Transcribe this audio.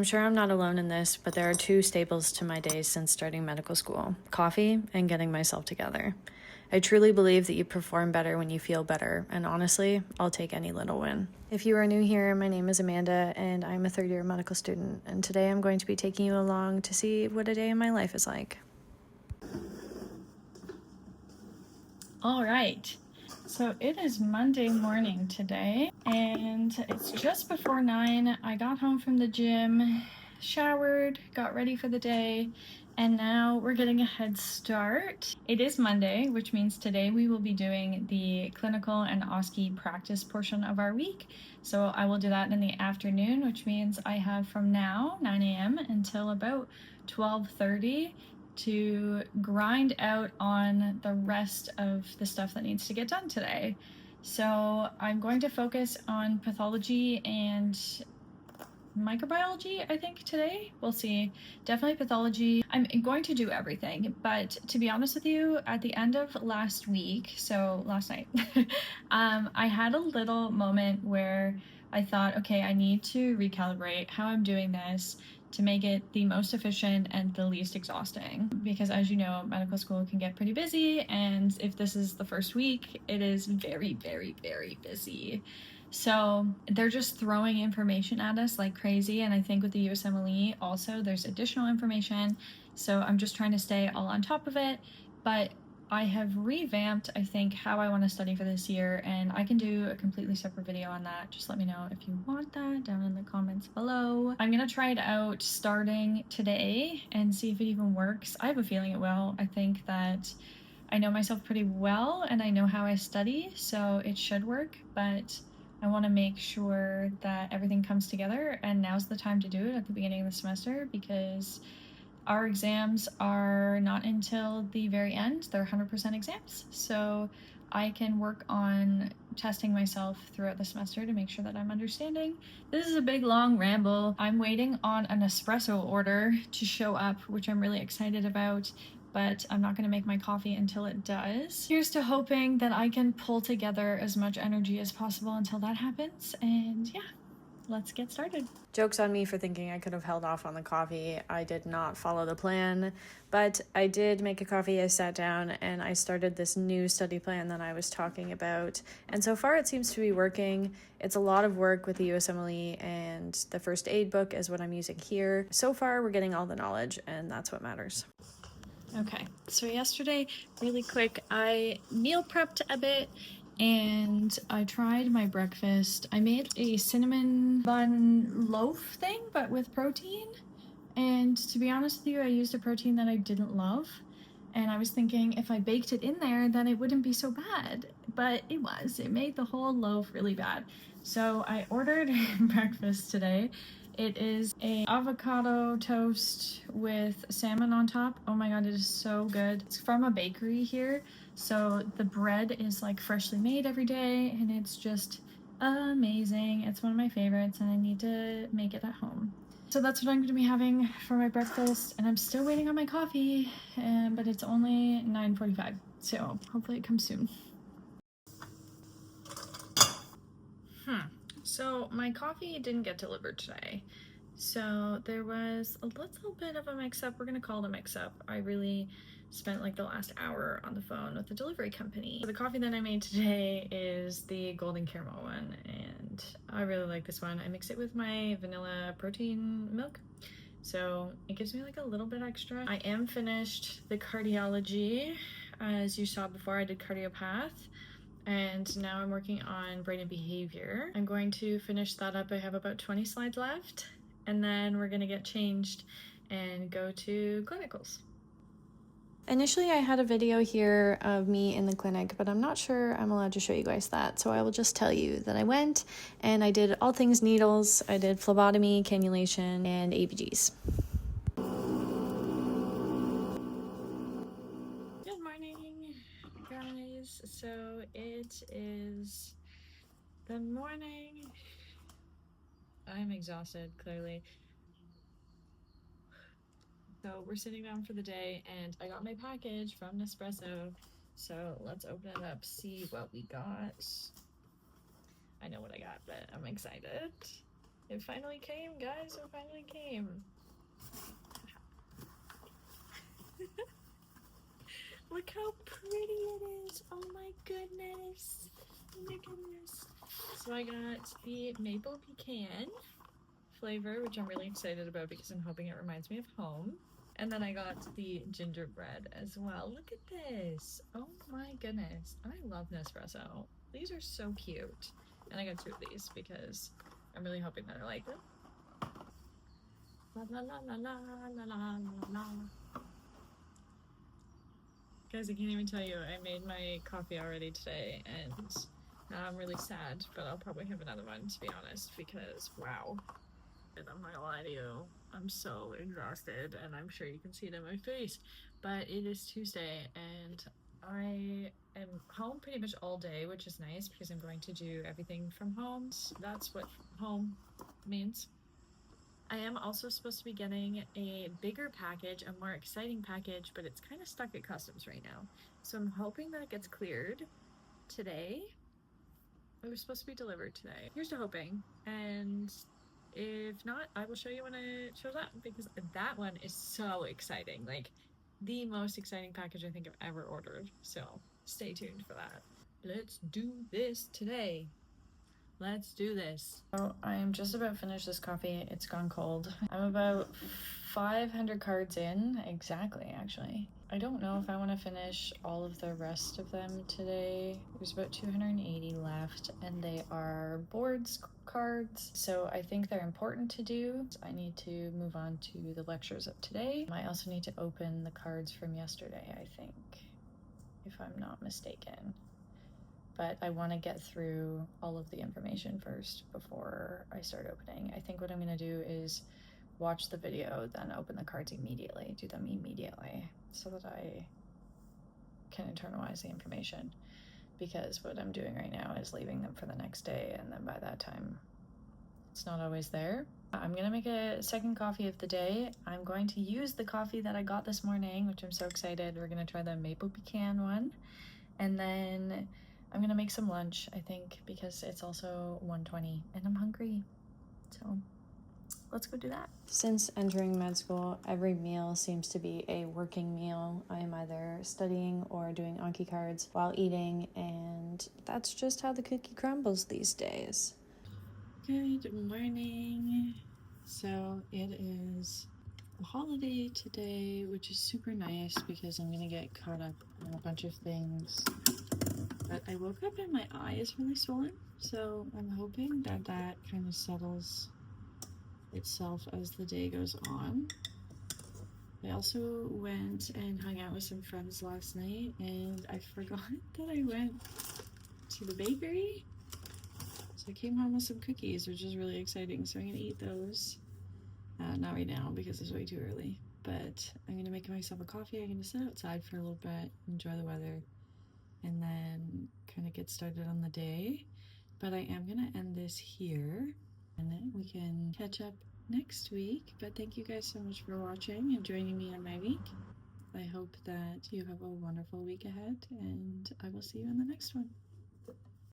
I'm sure I'm not alone in this, but there are two staples to my days since starting medical school: coffee and getting myself together. I truly believe that you perform better when you feel better, and honestly, I'll take any little win. If you are new here, my name is Amanda, and I'm a third-year medical student, and today I'm going to be taking you along to see what a day in my life is like. All right, so it is Monday morning today, and it's just before 9. I got home from the gym, showered, got ready for the day, and now we're getting a head start. It is Monday, which means today we will be doing the clinical and OSCE practice portion of our week. So I will do that in the afternoon, which means I have from now, 9 a.m. until about 12:30 to grind out on the rest of the stuff that needs to get done today. So I'm going to focus on pathology and microbiology, I think, today. We'll see. Definitely pathology. I'm going to do everything, but to be honest with you, at the end of last week, so last night, I had a little moment where I thought, okay, I need to recalibrate how I'm doing this to make it the most efficient and the least exhausting. Because as you know, medical school can get pretty busy, and if this is the first week, it is very, very, very busy. So they're just throwing information at us like crazy, and I think with the USMLE also there's additional information, so I'm just trying to stay all on top of it. But I have revamped, I think, how I want to study for this year, and I can do a completely separate video on that. Just let me know if you want that down in the comments below. I'm gonna try it out starting today and see if it even works. I have a feeling it will. I think that I know myself pretty well and I know how I study, so it should work, but I want to make sure that everything comes together, and now's the time to do it at the beginning of the semester because our exams are not until the very end. They're 100% exams, so I can work on testing myself throughout the semester to make sure that I'm understanding. This is a big long ramble. I'm waiting on an espresso order to show up, which I'm really excited about, but I'm not going to make my coffee until it does. Here's to hoping that I can pull together as much energy as possible until that happens, and yeah, let's get started. Joke's on me for thinking I could have held off on the coffee. I did not follow the plan, but I did make a coffee. I sat down and I started this new study plan that I was talking about, and so far it seems to be working. It's a lot of work with the USMLE, and the first aid book is what I'm using here. So far we're getting all the knowledge, and that's what matters. Okay, so yesterday, really quick, I meal prepped a bit and I tried my breakfast. I made a cinnamon bun loaf thing, but with protein. And to be honest with you, I used a protein that I didn't love. And I was thinking if I baked it in there, then it wouldn't be so bad. But it was. It made the whole loaf really bad. So I ordered breakfast today. It is a avocado toast with salmon on top. Oh my god, it is so good. It's from a bakery here, so the bread is like freshly made every day, and it's just amazing. It's one of my favorites, and I need to make it at home. So that's what I'm going to be having for my breakfast, and I'm still waiting on my coffee, but it's only 9:45, so hopefully it comes soon. So my coffee didn't get delivered today. So there was a little bit of a mix-up. We're gonna call it a mix-up. I really spent like the last hour on the phone with the delivery company. So the coffee that I made today is the golden caramel one, and I really like this one. I mix it with my vanilla protein milk, so it gives me like a little bit extra. I am finished the cardiology. As you saw before, I did cardiopath, and now I'm working on brain and behavior. I'm going to finish that up. I have about 20 slides left, and then we're gonna get changed and go to clinicals. Initially, I had a video here of me in the clinic, but I'm not sure I'm allowed to show you guys that, so I will just tell you that I went and I did all things needles. I did phlebotomy, cannulation, and ABGs. Good morning, guys. So it is the morning. I'm exhausted, clearly. So we're sitting down for the day, and I got my package from Nespresso. So let's open it up, see what we got. I know what I got, but I'm excited. It finally came, guys. It finally came. Look how pretty it is. Oh my goodness. Oh my goodness. So I got the maple pecan flavor, which I'm really excited about because I'm hoping it reminds me of home. And then I got the gingerbread as well. Look at this. Oh my goodness. I love Nespresso. These are so cute. And I got 2 of these because I'm really hoping that I like them. La la la la la la la la la. Guys, I can't even tell you, I made my coffee already today, and now I'm really sad, but I'll probably have another one, to be honest, because, wow. And I'm not gonna lie to you, I'm so exhausted, and I'm sure you can see it in my face, but it is Tuesday, and I am home pretty much all day, which is nice, because I'm going to do everything from home. That's what home means. I am also supposed to be getting a bigger package, a more exciting package, but it's kind of stuck at customs right now. So I'm hoping that it gets cleared today. It was supposed to be delivered today. Here's to hoping. And if not, I will show you when it shows up, because that one is so exciting. Like, the most exciting package I think I've ever ordered. So stay tuned for that. Let's do this today. Let's do this. So I'm just about finished this coffee. It's gone cold. I'm about 500 cards in, exactly, actually. I don't know if I want to finish all of the rest of them today. There's about 280 left, and they are boards cards, so I think they're important to do. I need to move on to the lectures of today. I also need to open the cards from yesterday, I think, if I'm not mistaken. But I want to get through all of the information first before I start opening. I think what I'm going to do is watch the video, then open the cards immediately, do them immediately, so that I can internalize the information. Because what I'm doing right now is leaving them for the next day, and then by that time, it's not always there. I'm going to make a second coffee of the day. I'm going to use the coffee that I got this morning, which I'm so excited. We're going to try the maple pecan one. And then I'm gonna make some lunch, I think, because it's also 1:20 and I'm hungry. So let's go do that. Since entering med school, every meal seems to be a working meal. I am either studying or doing Anki cards while eating, and that's just how the cookie crumbles these days. Good morning. So it is a holiday today, which is super nice because I'm gonna get caught up on a bunch of things. But I woke up and my eye is really swollen, so I'm hoping that that kind of settles itself as the day goes on. I also went and hung out with some friends last night, and I forgot that I went to the bakery. So I came home with some cookies, which is really exciting, so I'm gonna eat those. Not right now because it's way too early, but I'm gonna make myself a coffee. I'm gonna sit outside for a little bit, enjoy the weather, and then kind of get started on the day. But I am gonna end this here, and then we can catch up next week. But thank you guys so much for watching and joining me on my week. I hope that you have a wonderful week ahead, and I will see you in the next one.